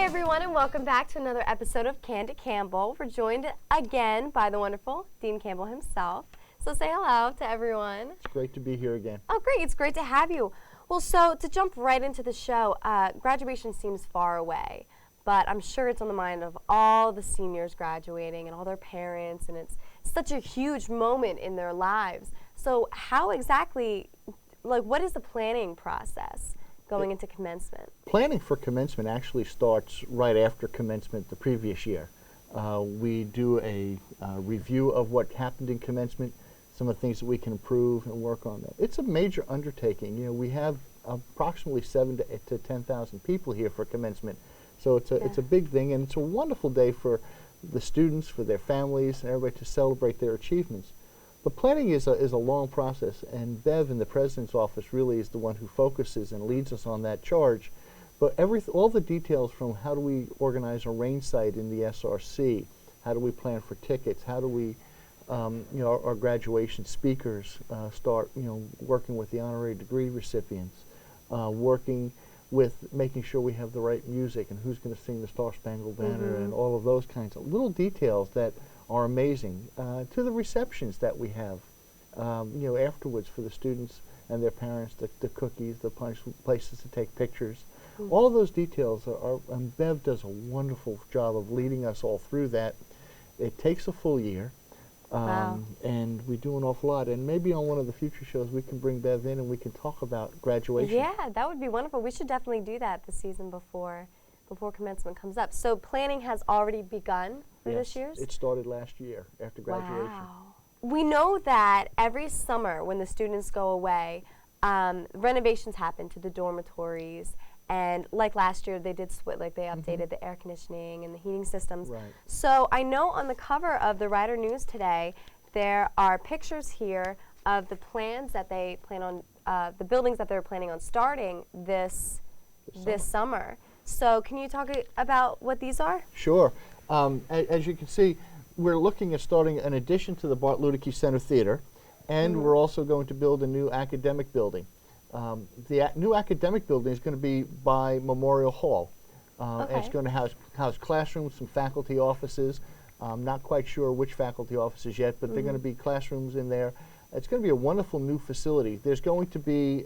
everyone, and welcome back to another episode of Candid Campbell. We're joined again by the wonderful Dean Campbell himself. So say hello to everyone. It's great to be here again. Oh, great. It's great to have you. Well, so to jump right into the show, graduation seems far away, but I'm sure it's on the mind of all the seniors graduating and all their parents, and it's such a huge moment in their lives. So how exactly, what is the planning process going into commencement? Planning for commencement actually starts right after commencement the previous year. We do a review of what happened in commencement, some of the things that we can improve and work on that. It's a major undertaking. You know, we have approximately 7,000 to 10,000 people here for commencement. So it's a big thing, and it's a wonderful day for the students, for their families, and everybody to celebrate their achievements. But planning is a long process, and Bev in the President's office really is the one who focuses and leads us on that charge. But all the details from how do we organize a range site in the SRC, how do we plan for tickets, how do we, our graduation speakers start, working with the honorary degree recipients, working with making sure we have the right music and who's going to sing the Star Spangled Banner and all of those kinds of little details that are amazing, to the receptions that we have, afterwards for the students and their parents, the cookies, the places to take pictures. All of those details and Bev does a wonderful job of leading us all through that. It takes a full year, and we do an awful lot. And maybe on one of the future shows we can bring Bev in and we can talk about graduation. Yeah, that would be wonderful. We should definitely do that the season before commencement comes up. So planning has already begun for this year's? It started last year after graduation. Wow. We know that every summer when the students go away, renovations happen to the dormitories, and like last year they did they updated the air conditioning and the heating systems. Right. So I know on the cover of the Rider News today there are pictures here of the plans that they plan on, the buildings that they're planning on starting this summer. So can you talk about what these are? Sure. As you can see, we're looking at starting an addition to the Bart Luedeke Center Theater, and we're also going to build a new academic building. The new academic building is going to be by Memorial Hall. And it's going to house classrooms, some faculty offices. Not quite sure which faculty offices yet, but they're going to be classrooms in there. It's going to be a wonderful new facility. It's going to be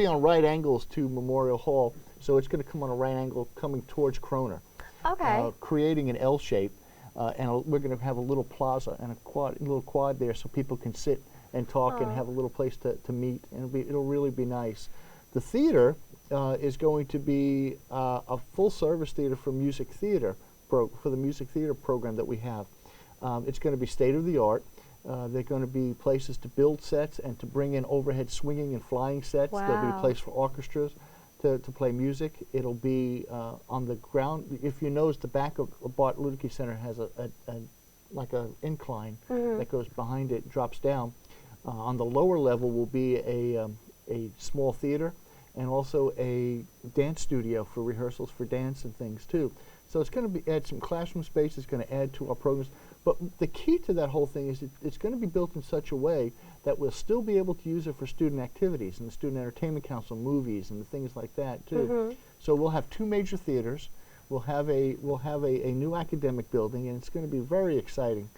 on right angles to Memorial Hall, so it's going to come on a right angle coming towards Kroner. Okay. Creating an L shape, and we're going to have a little plaza and a little quad there, so people can sit and talk and have a little place to meet, and it'll really be nice. The theater is going to be a full-service theater for music theater for the music theater program that we have. It's going to be state-of-the-art. They're going to be places to build sets and to bring in overhead swinging and flying sets. Wow. There'll be a place for orchestras to play music. It'll be on the ground. If you notice, the back of Bart Luedeke Center has like an incline that goes behind it, drops down. On the lower level will be a small theater and also a dance studio for rehearsals for dance and things too. So it's going to add some classroom space. It's going to add to our programs. But the key to that whole thing is it's going to be built in such a way that we'll still be able to use it for student activities and the Student Entertainment Council, movies, and things like that too. So we'll have two major theaters. We'll have a new academic building, and it's going to be very exciting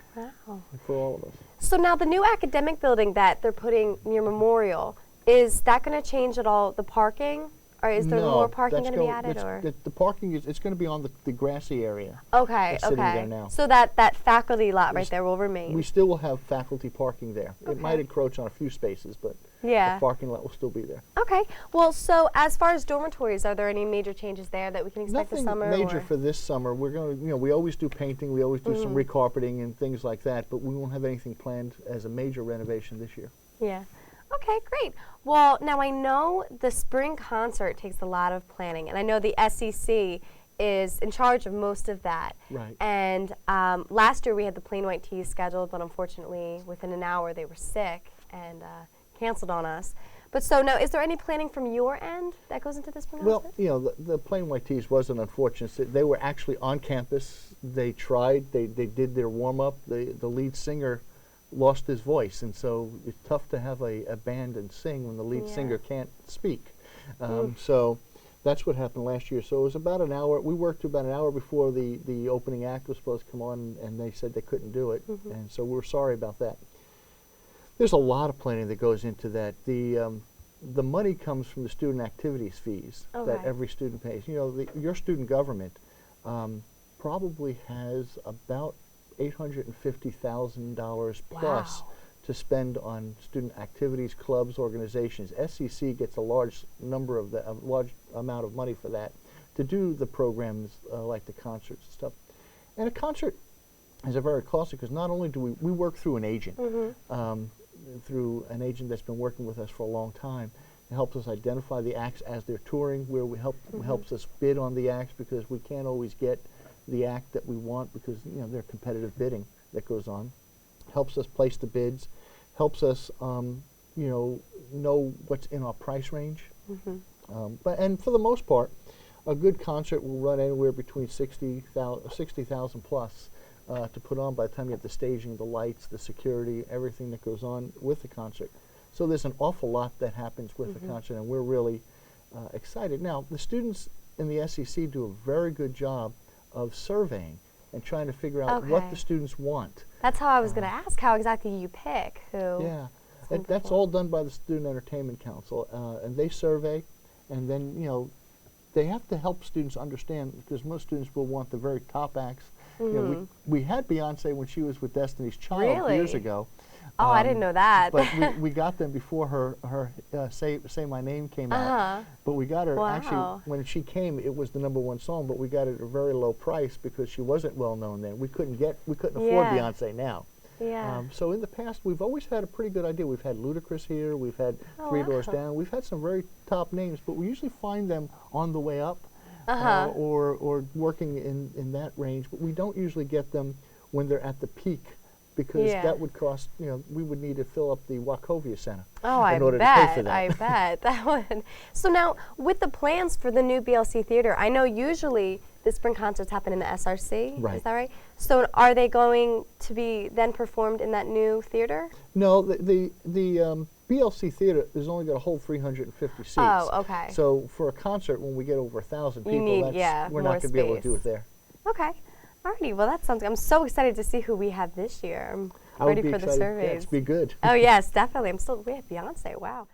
for all of us. So now the new academic building that they're putting near Memorial, is that going to change at all the parking? Or is there more parking going to be added? The parking it's going to be on the grassy area. Okay, sitting there now. So that faculty lot right there will remain. We still will have faculty parking there. It might encroach on a few spaces, but the parking lot will still be there. Okay. Well, so as far as dormitories, are there any major changes there that we can expect this summer? Nothing major for this summer. We're going to, we always do painting. We always do some recarpeting and things like that, but we won't have anything planned as a major renovation this year. Yeah. Okay, great. Well, now I know the spring concert takes a lot of planning, and I know the SEC is in charge of most of that. Right. And last year we had the Plain White Tees scheduled, but unfortunately within an hour they were sick and canceled on us. But so now, is there any planning from your end that goes into this spring concert? Well, the Plain White Tees was an unfortunate. They were actually on campus. They tried. They did their warm-up. The lead singer lost his voice, and so it's tough to have a band and sing when the lead singer can't speak. So That's what happened last year. So it was about an hour. We worked to about an hour before the opening act was supposed to come on, and they said they couldn't do it, and so we're sorry about that. There's a lot of planning that goes into that. The money comes from the student activities fees that every student pays. You know, your student government probably has about $850,000 plus to spend on student activities, clubs, organizations. SEC gets a large number of a large amount of money for that to do the programs like the concerts and stuff. And a concert is a very costly because not only do we work through an agent, through an agent that's been working with us for a long time. It helps us identify the acts as they're touring, where we helps us bid on the acts because we can't always get the act that we want because there's competitive bidding that goes on. Helps us place the bids, helps us know what's in our price range. And for the most part, a good concert will run anywhere between 60,000 plus to put on by the time you have the staging, the lights, the security, everything that goes on with the concert. So there's an awful lot that happens with the concert, and we're really excited. Now, the students in the SEC do a very good job of surveying and trying to figure out what the students want. That's how I was going to ask, how exactly you pick who. Yeah, that's all done by the Student Entertainment Council, and they survey, and then they have to help students understand because most students will want the very top acts. We had Beyonce when she was with Destiny's Child years ago. Oh, I didn't know that. But we got them before her Say My Name came out. But we got her, actually, when she came, it was the #1 song, but we got it at a very low price because she wasn't well known then. We couldn't afford Beyonce now. So in the past, we've always had a pretty good idea. We've had Ludacris here, we've had Three Doors Down, we've had some very top names, but we usually find them on the way up or working in that range, but we don't usually get them when they're at the peak because that would cost, we would need to fill up the Wachovia Center in order to pay for that. I bet that would. So now, with the plans for the new BLC Theater, I know usually the spring concerts happen in the SRC, is that right? So are they going to be then performed in that new theater? No, the BLC Theater is only going to hold 350 seats. Oh, okay. So for a concert, when we get over 1,000 people, we're not going to be able to do it there. Okay. Alrighty, well that sounds good. I'm so excited to see who we have this year. I'm ready for the surveys. Yeah, it's be good. Oh yes, definitely. We have Beyonce, wow.